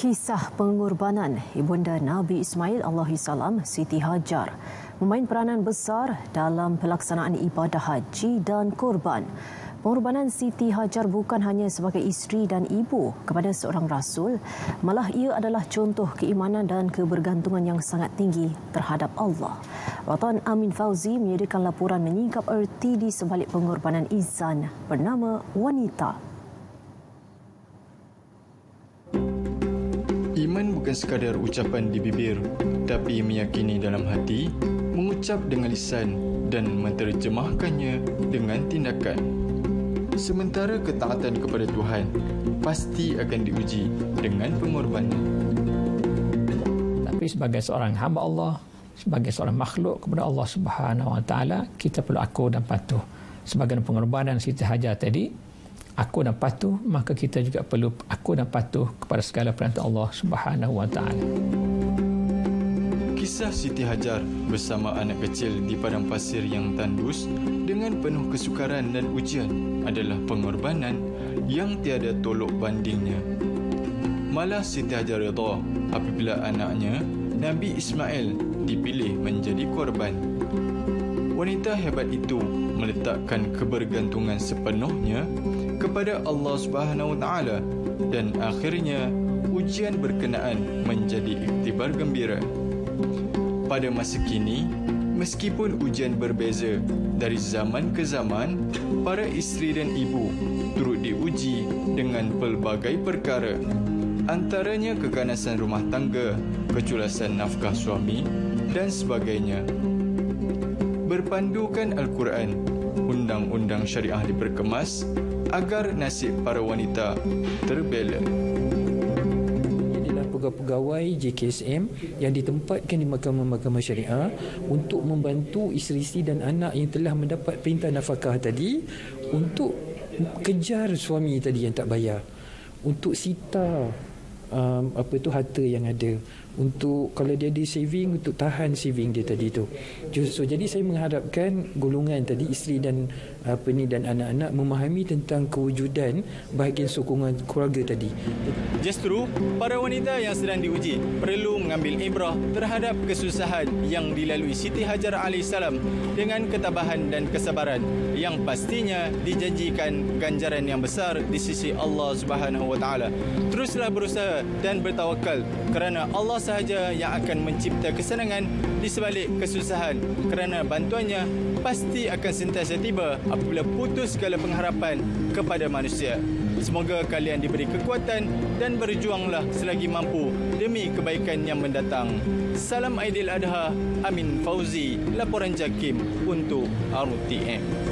Kisah pengorbanan Ibunda Nabi Ismail alaihissalam, Siti Hajar, memain peranan besar dalam pelaksanaan ibadah haji dan korban. Pengorbanan Siti Hajar bukan hanya sebagai isteri dan ibu kepada seorang rasul, malah ia adalah contoh keimanan dan kebergantungan yang sangat tinggi terhadap Allah. Wartawan Amin Fauzi menyediakan laporan menyingkap erti di sebalik pengorbanan Izan bernama Wanita. Iman bukan sekadar ucapan di bibir, tapi meyakini dalam hati, mengucap dengan lisan dan menterjemahkannya dengan tindakan. Sementara ketaatan kepada Tuhan pasti akan diuji dengan pengorbanan. Tapi sebagai seorang hamba Allah, sebagai seorang makhluk kepada Allah Subhanahu Wa Taala, kita perlu akur dan patuh. Sebagai pengorbanan Siti Hajar tadi, akur dan patuh, maka kita juga perlu akur dan patuh kepada segala perintah Allah Subhanahu Wa Taala. Kisah Siti Hajar bersama anak kecil di padang pasir yang tandus dengan penuh kesukaran dan ujian adalah pengorbanan yang tiada tolok bandingnya. Malah Siti Hajar redha apabila anaknya Nabi Ismail dipilih menjadi korban. Wanita hebat itu meletakkan kebergantungan sepenuhnya kepada Allah Subhanahu Wa Taala dan akhirnya ujian berkenaan menjadi iktibar gembira. Pada masa kini, meskipun ujian berbeza dari zaman ke zaman, para isteri dan ibu turut diuji dengan pelbagai perkara, antaranya keganasan rumah tangga, keculasan nafkah suami dan sebagainya. Berpandukan Al-Quran, undang-undang syariah diperkemas agar nasib para wanita terbela. Pegawai JKSM yang ditempatkan di mahkamah-mahkamah syariah untuk membantu isteri-isteri dan anak yang telah mendapat perintah nafkah tadi untuk kejar suami tadi yang tak bayar, untuk sita harta yang ada, untuk kalau dia ada saving, untuk tahan saving dia tadi tu. So, jadi saya mengharapkan golongan tadi, isteri dan dan anak-anak memahami tentang kewujudan bahagian sokongan keluarga tadi. Justru para wanita yang sedang diuji perlu mengambil ibrah terhadap kesusahan yang dilalui Siti Hajar alaihissalam dengan ketabahan dan kesabaran yang pastinya dijanjikan ganjaran yang besar di sisi Allah Subhanahu Wa Taala. Teruslah berusaha dan bertawakal kerana Allah sahaja yang akan mencipta kesenangan di sebalik kesusahan, kerana bantuannya pasti akan sentiasa tiba apabila putus segala pengharapan kepada manusia. Semoga kalian diberi kekuatan dan berjuanglah selagi mampu demi kebaikan yang mendatang. Salam Aidil Adha, Amin Fauzi, laporan JAKIM untuk RTM.